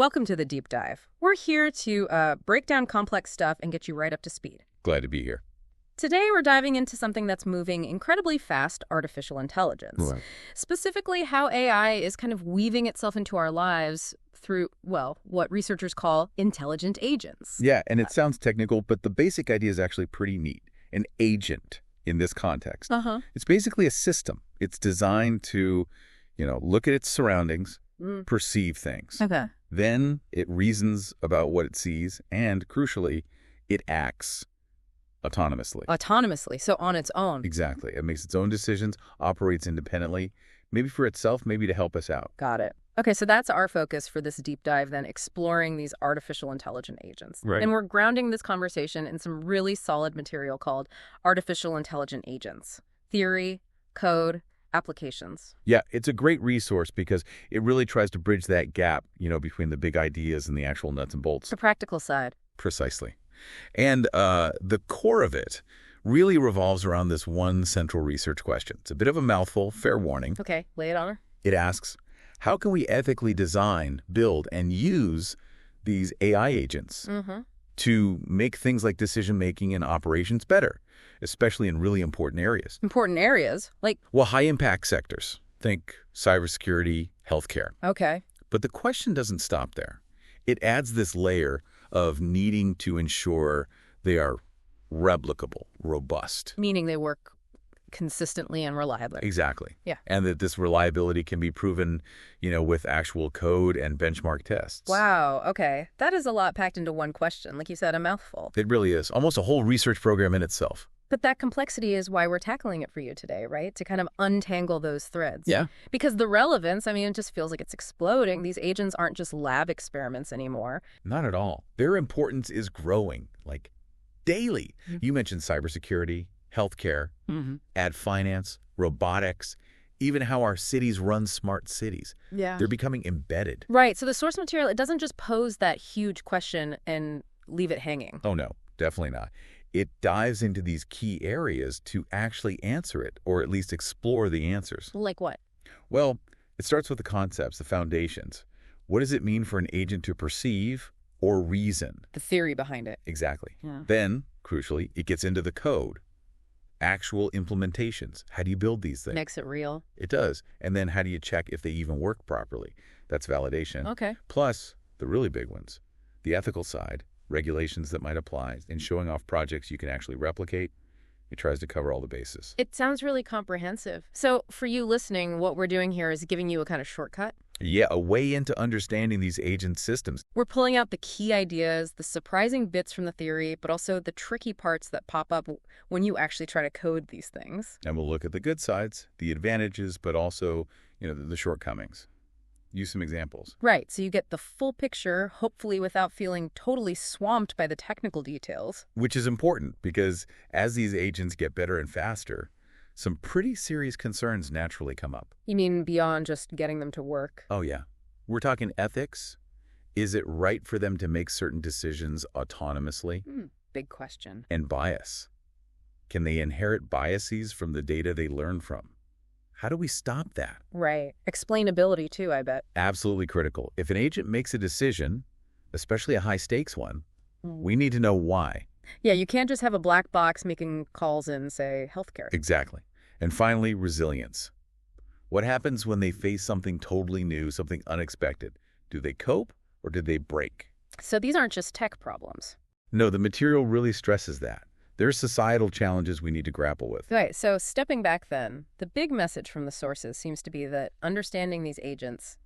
Welcome to the Deep Dive. We're here to break down complex stuff and get you right up to speed. Glad to be here. Today, we're diving into something that's moving incredibly fast, artificial intelligence. Right. Specifically, how AI is kind of weaving itself into our lives through, well, what researchers call intelligent agents. Yeah, and it sounds technical, but the basic idea is actually pretty neat. An agent in this context. It's basically a system. It's designed to, look at its surroundings, perceive things. Okay. Then it reasons about what it sees, and crucially, it acts autonomously. Autonomously, so on its own. Exactly. It makes its own decisions, operates independently, maybe for itself, maybe to help us out. Got it. Okay, so that's our focus for this deep dive then, exploring these artificial intelligent agents. Right. And we're grounding this conversation in some really solid material called Artificial Intelligent Agents. Theory, code, applications. Yeah, it's a great resource because it really tries to bridge that gap, between the big ideas and the actual nuts and bolts. The practical side. Precisely. And the core of it really revolves around this one central research question. It's a bit of a mouthful, fair warning. Okay, lay it on her. It asks, how can we ethically design, build, and use these AI agents to make things like decision-making and operations better, especially in really important areas? Important areas? Like? Well, high-impact sectors. Think cybersecurity, healthcare. Okay. But the question doesn't stop there. It adds this layer of needing to ensure they are replicable, robust. Meaning they work consistently and reliably. Exactly. Yeah. And that this reliability can be proven, with actual code and benchmark tests. Wow, okay. That is a lot packed into one question. Like you said, a mouthful. It really is. Almost a whole research program in itself. But that complexity is why we're tackling it for you today, right? To kind of untangle those threads. Yeah. Because the relevance, it just feels like it's exploding. These agents aren't just lab experiments anymore. Not at all. Their importance is growing, like daily. You mentioned cybersecurity, healthcare, ad finance, robotics, even how our cities run smart cities. Yeah. They're becoming embedded. Right. So the source material, it doesn't just pose that huge question and leave it hanging. Oh, no, definitely not. It dives into these key areas to actually answer it, or at least explore the answers. Like what? Well, it starts with the concepts, the foundations. What does it mean for an agent to perceive or reason? The theory behind it. Exactly. Yeah. Then, crucially, it gets into the code. Actual implementations. How do you build these things? Makes it real. It does. And then how do you check if they even work properly? That's validation. Okay. Plus, the really big ones, the ethical side, regulations that might apply, and showing off projects you can actually replicate. It tries to cover all the bases. It sounds really comprehensive. So for you listening, what we're doing here is giving you a kind of shortcut. Yeah, a way into understanding these agent systems. We're pulling out the key ideas, the surprising bits from the theory, but also the tricky parts that pop up when you actually try to code these things. And we'll look at the good sides, the advantages, but also, the shortcomings. Use some examples. Right, so you get the full picture, hopefully without feeling totally swamped by the technical details. Which is important because as these agents get better and faster, some pretty serious concerns naturally come up. You mean beyond just getting them to work? Oh, yeah. We're talking ethics. Is it right for them to make certain decisions autonomously? Big question. And bias. Can they inherit biases from the data they learn from? How do we stop that? Right. Explainability, too, I bet. Absolutely critical. If an agent makes a decision, especially a high-stakes one, we need to know why. Yeah, you can't just have a black box making calls in, say, healthcare. Exactly. And finally, resilience. What happens when they face something totally new, something unexpected? Do they cope or do they break? So these aren't just tech problems. No, the material really stresses that. There are societal challenges we need to grapple with. Right, so stepping back then, the big message from the sources seems to be that understanding these agents,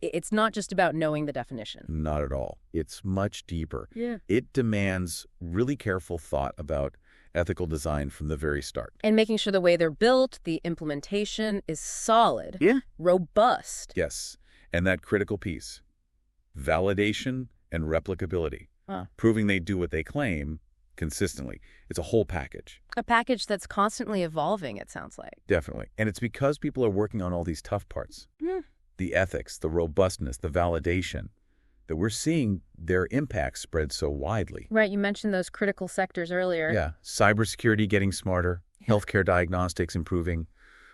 it's not just about knowing the definition. Not at all. It's much deeper. Yeah. It demands really careful thought about ethical design from the very start. And making sure the way they're built, the implementation is solid, robust. Yes, and that critical piece, validation and replicability, proving they do what they claim consistently. It's a whole package. A package that's constantly evolving, it sounds like. Definitely. And it's because people are working on all these tough parts. The ethics, the robustness, the validation, that we're seeing their impact spread so widely. Right, you mentioned those critical sectors earlier. Yeah, cybersecurity getting smarter, healthcare diagnostics improving,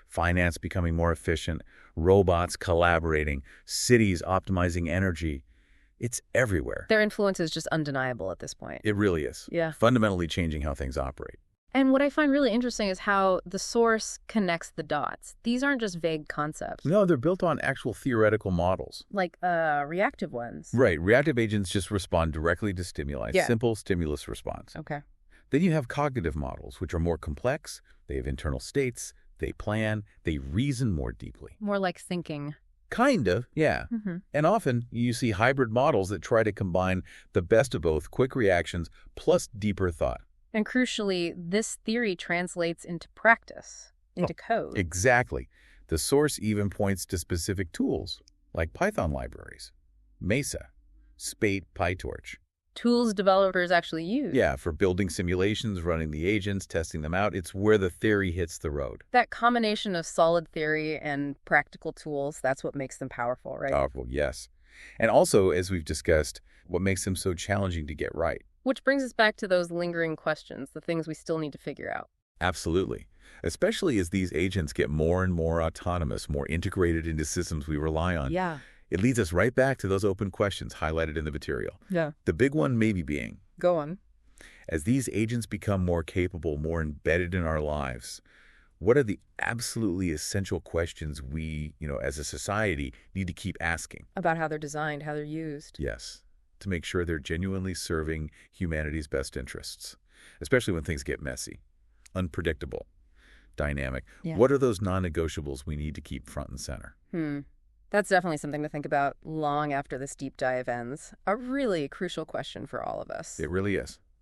finance becoming more efficient, robots collaborating, cities optimizing energy. It's everywhere. Their influence is just undeniable at this point. It really is. Yeah. Fundamentally changing how things operate. And what I find really interesting is how the source connects the dots. These aren't just vague concepts. No, they're built on actual theoretical models. Like reactive ones. Right. Reactive agents just respond directly to stimuli. Yeah. Simple stimulus response. Okay. Then you have cognitive models, which are more complex. They have internal states. They plan. They reason more deeply. More like thinking. Kind of, yeah. And often you see hybrid models that try to combine the best of both, quick reactions plus deeper thought. And crucially, this theory translates into practice, into code. Exactly. The source even points to specific tools, like Python libraries, Mesa, Spate, PyTorch. Tools developers actually use. Yeah, for building simulations, running the agents, testing them out. It's where the theory hits the road. That combination of solid theory and practical tools, that's what makes them powerful, right? Powerful, yes. And also, as we've discussed, what makes them so challenging to get right. Which brings us back to those lingering questions, the things we still need to figure out. Absolutely. Especially as these agents get more and more autonomous, more integrated into systems we rely on. Yeah. It leads us right back to those open questions highlighted in the material. Yeah. The big one maybe being, Go on. as these agents become more capable, more embedded in our lives, what are the absolutely essential questions we, as a society, need to keep asking? About how they're designed, how they're used. Yes, to make sure they're genuinely serving humanity's best interests, especially when things get messy, unpredictable, dynamic. Yeah. What are those non-negotiables we need to keep front and center? That's definitely something to think about long after this deep dive ends. A really crucial question for all of us. It really is.